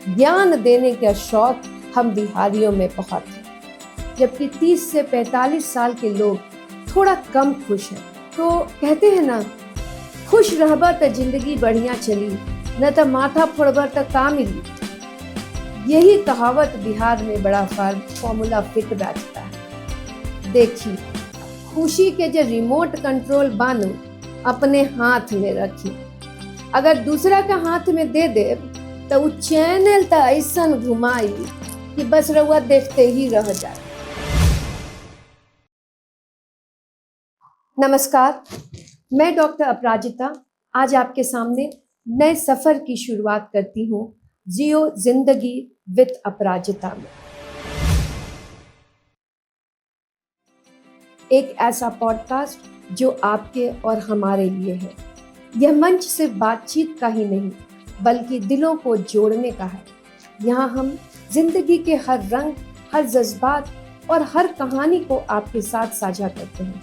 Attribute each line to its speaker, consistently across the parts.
Speaker 1: ज्ञान देने का शौक हम बिहारियों में बहुत है, जबकि 30 से 45 साल के लोग थोड़ा कम खुश हैं। तो कहते हैं ना, खुश रहबा त जिंदगी बढ़िया चली, न त माथा फोड़बा त का मिली। यही कहावत बिहार में बड़ा फॉर्मूला फिट बैठता है। देखिए, खुशी के जो रिमोट कंट्रोल बानू अपने हाथ में रखी, अगर दूसरा का हाथ में दे दे तो वो चैनल तो ऐसा घुमाई कि बस रउआ देखते ही रह जाए। नमस्कार, मैं डॉक्टर अपराजिता आज आपके सामने नए सफर की शुरुआत करती हूँ, जियो जिंदगी विद अपराजिता में। एक ऐसा पॉडकास्ट जो आपके और हमारे लिए है। यह मंच सिर्फ बातचीत का ही नहीं, बल्कि दिलों को जोड़ने का है। यहाँ हम जिंदगी के हर रंग, हर जज्बात और हर कहानी को आपके साथ साझा करते हैं।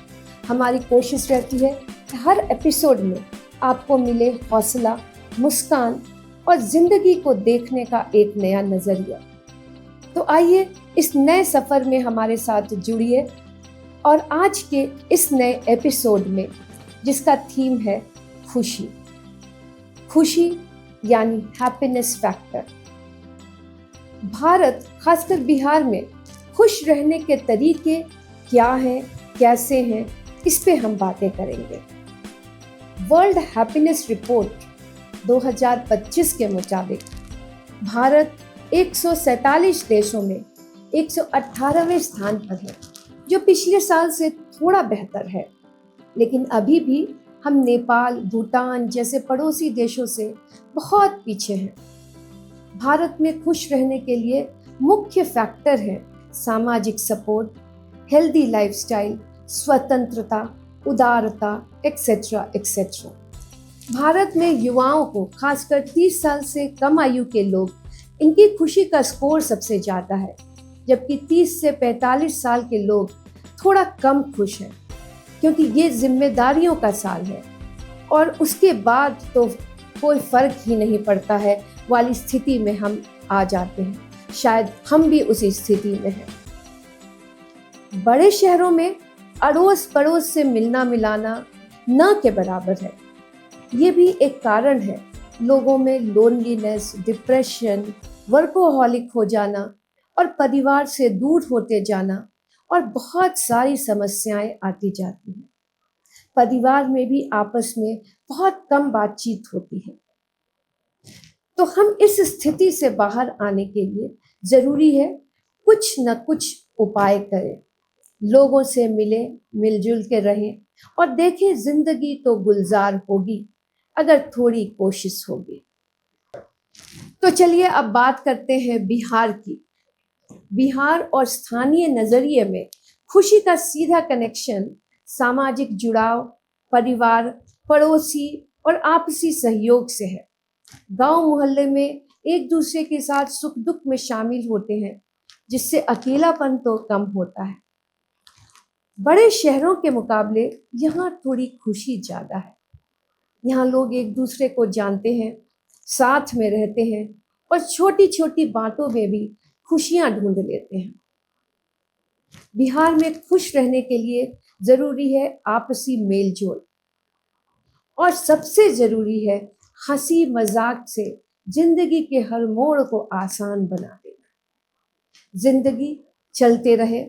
Speaker 1: हमारी कोशिश रहती है कि हर एपिसोड में आपको मिले हौसला, मुस्कान और जिंदगी को देखने का एक नया नजरिया। तो आइए इस नए सफर में हमारे साथ जुड़िए और आज के इस नए एपिसोड में, जिसका थीम है खुशी। खुशी यानी हैप्पीनेस फैक्टर। भारत, खासकर बिहार में खुश रहने के तरीके क्या हैं, कैसे हैं, इस पे हम बातें करेंगे। वर्ल्ड हैप्पीनेस रिपोर्ट 2025 के मुताबिक भारत 147 देशों में 118वें स्थान पर है, जो पिछले साल से थोड़ा बेहतर है। लेकिन अभी भी हम नेपाल, भूटान जैसे पड़ोसी देशों से बहुत पीछे हैं। भारत में खुश रहने के लिए मुख्य फैक्टर है सामाजिक सपोर्ट, हेल्दी लाइफस्टाइल, स्वतंत्रता, उदारता, एक्सेट्रा एक्सेट्रा। भारत में युवाओं को, खासकर 30 साल से कम आयु के लोग, इनकी खुशी का स्कोर सबसे ज़्यादा है, जबकि 30 से 45 साल के लोग थोड़ा कम खुश हैं, क्योंकि ये जिम्मेदारियों का साल है और उसके बाद तो कोई फर्क ही नहीं पड़ता है वाली स्थिति में हम आ जाते हैं। शायद हम भी उसी स्थिति में हैं। बड़े शहरों में अड़ोस पड़ोस से मिलना मिलाना न के बराबर है। ये भी एक कारण है लोगों में लोनलीनेस, डिप्रेशन, वर्कोहॉलिक हो जाना और परिवार से दूर होते जाना और बहुत सारी समस्याएं आती जाती हैं। परिवार में भी आपस में बहुत कम बातचीत होती है। तो हम इस स्थिति से बाहर आने के लिए जरूरी है कुछ न कुछ उपाय करें, लोगों से मिले, मिलजुल के रहें और देखें जिंदगी तो गुलजार होगी अगर थोड़ी कोशिश होगी। तो चलिए अब बात करते हैं बिहार की। बिहार और स्थानीय नजरिए में खुशी का सीधा कनेक्शन सामाजिक जुड़ाव, परिवार, पड़ोसी और आपसी सहयोग से है। गांव मोहल्ले में एक दूसरे के साथ सुख दुख में शामिल होते हैं, जिससे अकेलापन तो कम होता है। बड़े शहरों के मुकाबले यहाँ थोड़ी खुशी ज्यादा है। यहाँ लोग एक दूसरे को जानते हैं, साथ में रहते हैं और छोटी छोटी बातों में भी खुशियां ढूंढ लेते हैं। बिहार में खुश रहने के लिए जरूरी है आपसी मेलजोल और सबसे जरूरी है हंसी मजाक से जिंदगी के हर मोड़ को आसान बना देना। जिंदगी चलते रहे,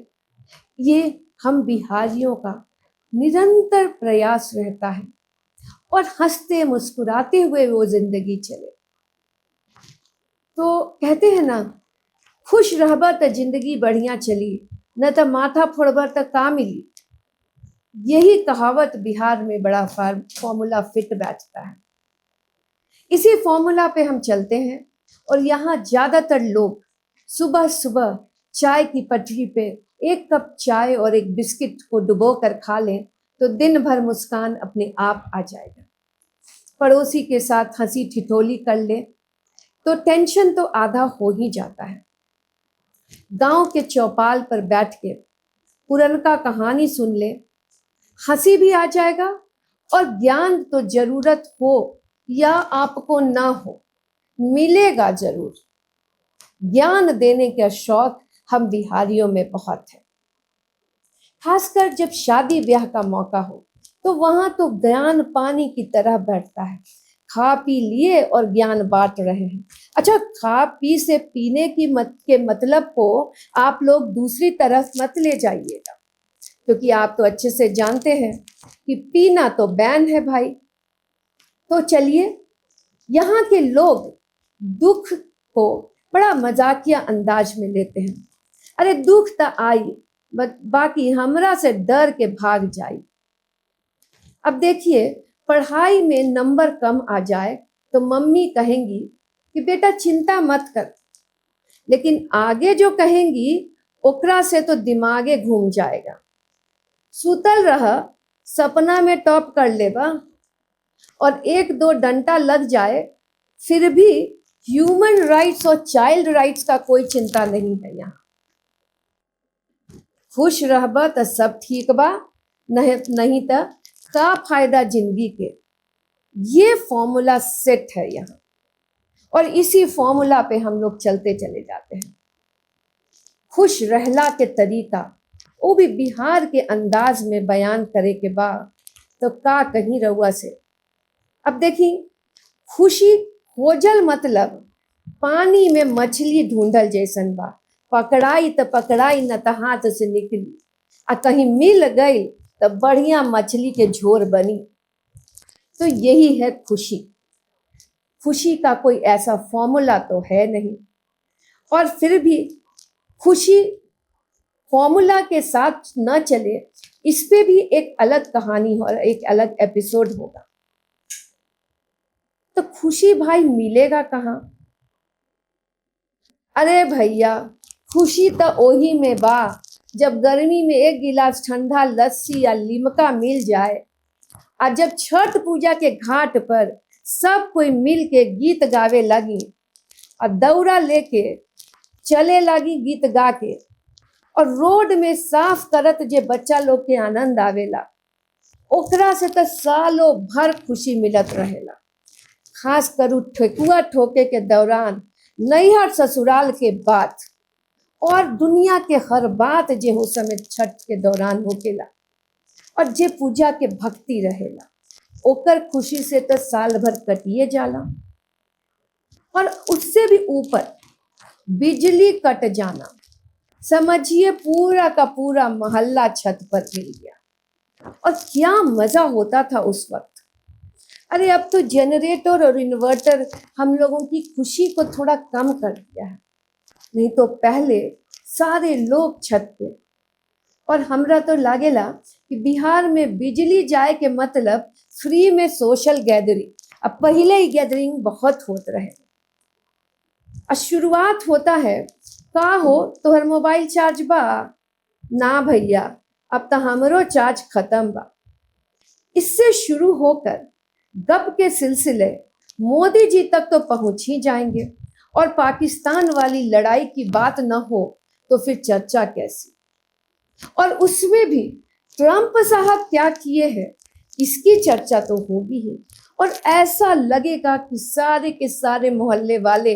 Speaker 1: ये हम बिहारियों का निरंतर प्रयास रहता है और हंसते मुस्कुराते हुए वो जिंदगी चले। तो कहते हैं ना, खुश रहबा त जिंदगी बढ़िया चली, न त माथा फोड़बा त का मिली। यही कहावत बिहार में बड़ा फॉर्मूला फिट बैठता है। इसी फॉर्मूला पे हम चलते हैं और यहाँ ज्यादातर लोग सुबह सुबह चाय की पटरी पे एक कप चाय और एक बिस्किट को डुबो कर खा लें तो दिन भर मुस्कान अपने आप आ जाएगा। पड़ोसी के साथ हंसी ठिठोली कर ले तो टेंशन तो आधा हो ही जाता है। गांव के चौपाल पर बैठ के पुरनका कहानी सुन ले, हंसी भी आ जाएगा और ज्ञान तो जरूरत हो या आपको ना हो, मिलेगा जरूर। ज्ञान देने का शौक हम बिहारियों में बहुत है। खासकर जब शादी ब्याह का मौका हो तो वहां तो ज्ञान पानी की तरह बैठता है। खा पी लिए और ज्ञान बांट रहे हैं। अच्छा, खा पी से पीने के मतलब को आप लोग दूसरी तरफ मत ले जाइएगा, क्योंकि आप तो अच्छे से जानते हैं कि पीना तो बैन है भाई। तो चलिए, यहाँ के लोग दुख को बड़ा मजाकिया अंदाज में लेते हैं। अरे दुख तो आई, बाकी हमरा से डर के भाग जाई। अब देखिए, पढ़ाई में नंबर कम आ जाए तो मम्मी कहेंगी कि बेटा चिंता मत कर, लेकिन आगे जो कहेंगी ओकरा से तो दिमागे घूम जाएगा। सुतल रह, सपना में टॉप कर लेबा, और एक दो डंडा लग जाए फिर भी ह्यूमन राइट्स और चाइल्ड राइट्स का कोई चिंता नहीं है यहाँ। खुश रहबा तो सब ठीक बा, नहीं तो का फायदा जिंदगी के। ये फॉर्मूला सेट है यहाँ, और इसी फॉर्मूला पे हम लोग चलते चले जाते हैं। खुश रहला के तरीका वो भी बिहार के अंदाज में बयान करे के बाद तो का कहीं रउआ से। अब देखी, खुशी खोजल मतलब पानी में मछली ढूंढल जैसन बा। पकड़ाई तो पकड़ाई न तो हाथ से निकली, आ कहीं मिल गई तो बढ़िया मछली के झोर बनी। तो यही है खुशी। खुशी का कोई ऐसा फॉर्मूला तो है नहीं, और फिर भी खुशी फॉर्मूला के साथ न चले, इस पे भी एक अलग कहानी और एक अलग एपिसोड होगा। तो खुशी भाई मिलेगा कहाँ? अरे भैया, खुशी तो ओही में बा जब गर्मी में एक गिलास ठंडा लस्सी या लिमका मिल जाए, और जब छठ पूजा के घाट पर सब कोई मिल के गीत गावे लगी और दौरा लेके चले लगी गीत गा के, और रोड में साफ करत जे बच्चा लोग के आनंद आवेला, ओकरा से तो सालों भर खुशी मिलत रहेला। खास करू ठेकुआ ठोके के दौरान, नैहर ससुराल के बात, और दुनिया के हर बात जे हो समय छठ के दौरान होकेला, और जे पूजा के भक्ति रहेला, ओकर खुशी से तो साल भर कटिए जाला। और उससे भी ऊपर बिजली कट जाना, समझिए पूरा का पूरा मोहल्ला छत पर मिल गया। और क्या मजा होता था उस वक्त। अरे अब तो जनरेटर और इन्वर्टर हम लोगों की खुशी को थोड़ा कम कर दिया है, नहीं तो पहले सारे लोग छत पे। और हमरा तो लागेला कि बिहार में बिजली जाए के मतलब फ्री में सोशल गैदरिंग। अब पहले ही गैदरिंग बहुत होत रहे, और शुरुआत होता है, का हो तोहर मोबाइल चार्ज बा? ना भैया, अब तो हमरो चार्ज खत्म बा। इससे शुरू होकर गप के सिलसिले मोदी जी तक तो पहुंच ही जाएंगे, और पाकिस्तान वाली लड़ाई की बात न हो तो फिर चर्चा कैसी। और उसमें भी ट्रंप साहब क्या किए हैं, इसकी चर्चा तो होगी ही। और ऐसा लगेगा कि सारे के सारे मोहल्ले वाले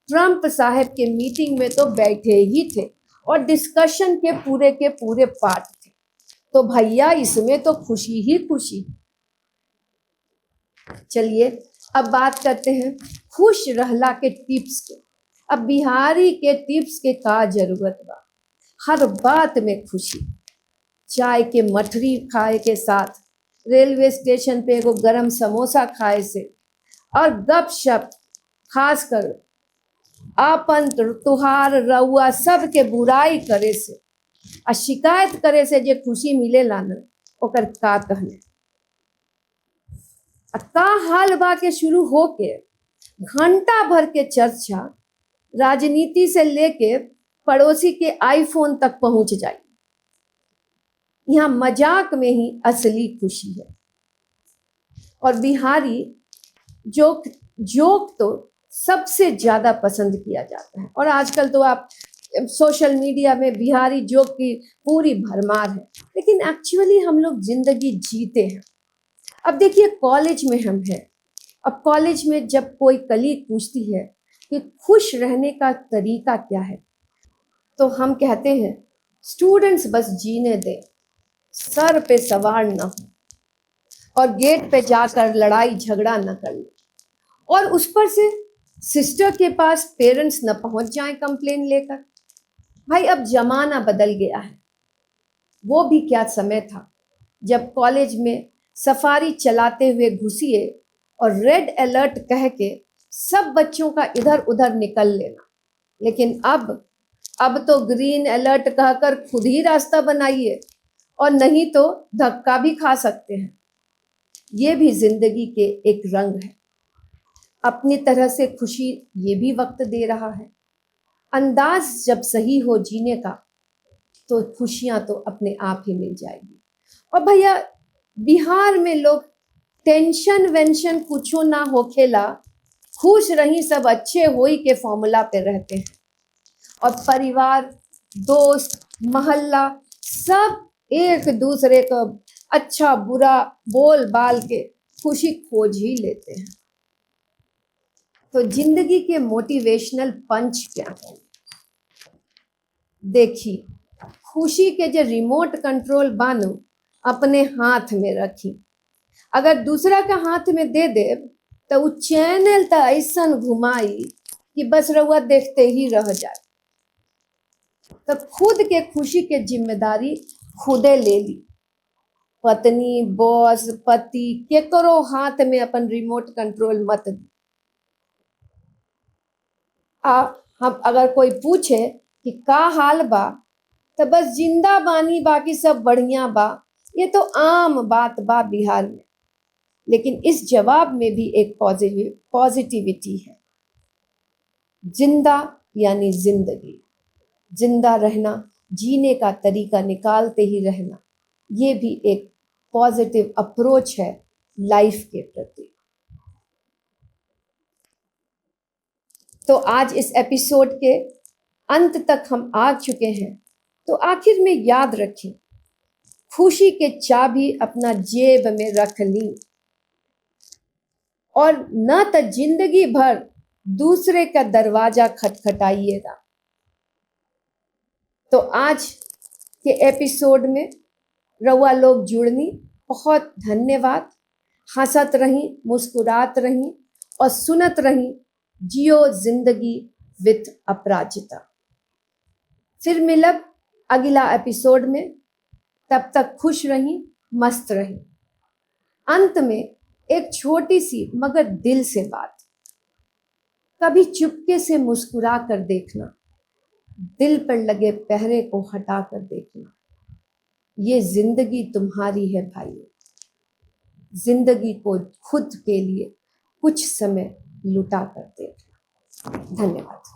Speaker 1: ट्रंप साहब के मीटिंग में तो बैठे ही थे और डिस्कशन के पूरे पार्ट थे। तो भैया इसमें तो खुशी ही खुशी। चलिए, अब बात करते हैं खुश रहला के टिप्स के। अब बिहारी के टिप्स के का जरूरत बा, हर बात में खुशी। चाय के मठरी खाए के साथ, रेलवे स्टेशन पे एगो गरम समोसा खाए से, और गपशप, खास कर आपन तुहार रउआ सब के बुराई करे से आ शिकायत करे से जे खुशी मिलेला न, ओकर का कहने। का हाल बा के शुरू होके घंटा भर के चर्चा राजनीति से लेके पड़ोसी के आईफोन तक पहुंच जाए। यहाँ मजाक में ही असली खुशी है। और बिहारी जोक जोक तो सबसे ज्यादा पसंद किया जाता है, और आजकल तो आप सोशल मीडिया में बिहारी जोक की पूरी भरमार है। लेकिन एक्चुअली हम लोग जिंदगी जीते हैं। अब देखिए, कॉलेज में हम हैं, अब कॉलेज में जब कोई कलीग पूछती है कि खुश रहने का तरीका क्या है, तो हम कहते हैं स्टूडेंट्स बस जीने दें, सर पे सवार न हो और गेट पे जाकर लड़ाई झगड़ा न कर ले, और उस पर से सिस्टर के पास पेरेंट्स न पहुंच जाएं कंप्लेन लेकर। भाई अब जमाना बदल गया है। वो भी क्या समय था जब कॉलेज में सफारी चलाते हुए घुसिए और रेड अलर्ट कह के सब बच्चों का इधर उधर निकल लेना। लेकिन अब तो ग्रीन अलर्ट कहकर खुद ही रास्ता बनाइए, और नहीं तो धक्का भी खा सकते हैं। ये भी जिंदगी के एक रंग है। अपनी तरह से खुशी ये भी वक्त दे रहा है। अंदाज जब सही हो जीने का तो खुशियां तो अपने आप ही मिल जाएगी। और भैया बिहार में लोग टेंशन वेंशन कुछो ना हो खेला, खुश रही सब अच्छे होई के फॉर्मूला पे रहते हैं, और परिवार दोस्त मोहल्ला सब एक दूसरे को अच्छा बुरा बोल बाल के खुशी खोज ही लेते हैं। तो जिंदगी के मोटिवेशनल पंच क्या है? देखिए, खुशी के जो रिमोट कंट्रोल बानू अपने हाथ में रखी। अगर दूसरा का हाथ में दे दे तो वो चैनल तो ऐसा घुमाई कि बस रउआ देखते ही रह जाए। तो खुद के खुशी के जिम्मेदारी खुदे ले ली। पत्नी बॉस पति केकरो हाथ में अपन रिमोट कंट्रोल मत दी। हम अगर कोई पूछे कि का हाल बा, तो बस जिंदा बानी बाकी सब बढ़िया बा, ये तो आम बात बा बिहार में। लेकिन इस जवाब में भी एक पॉजिटिविटी है। जिंदा यानी जिंदगी, जिंदा रहना, जीने का तरीका निकालते ही रहना, ये भी एक पॉजिटिव अप्रोच है लाइफ के प्रति। तो आज इस एपिसोड के अंत तक हम आ चुके हैं। तो आखिर में याद रखें, खुशी के चाबी अपना जेब में रख ली, और न तो जिंदगी भर दूसरे का दरवाजा खटखटाइएगा। तो आज के एपिसोड में रउआ लोग जुड़नी बहुत धन्यवाद। हंसत रही, मुस्कुरात रही और सुनत रही जियो जिंदगी विद अपराजिता। फिर मिलब अगला एपिसोड में। तब तक खुश रही, मस्त रही। अंत में एक छोटी सी मगर दिल से बात, कभी चुपके से मुस्कुरा कर देखना, दिल पर लगे पहरे को हटा कर देखना। ये जिंदगी तुम्हारी है भाइयों। जिंदगी को खुद के लिए कुछ समय लुटा कर देखना। धन्यवाद।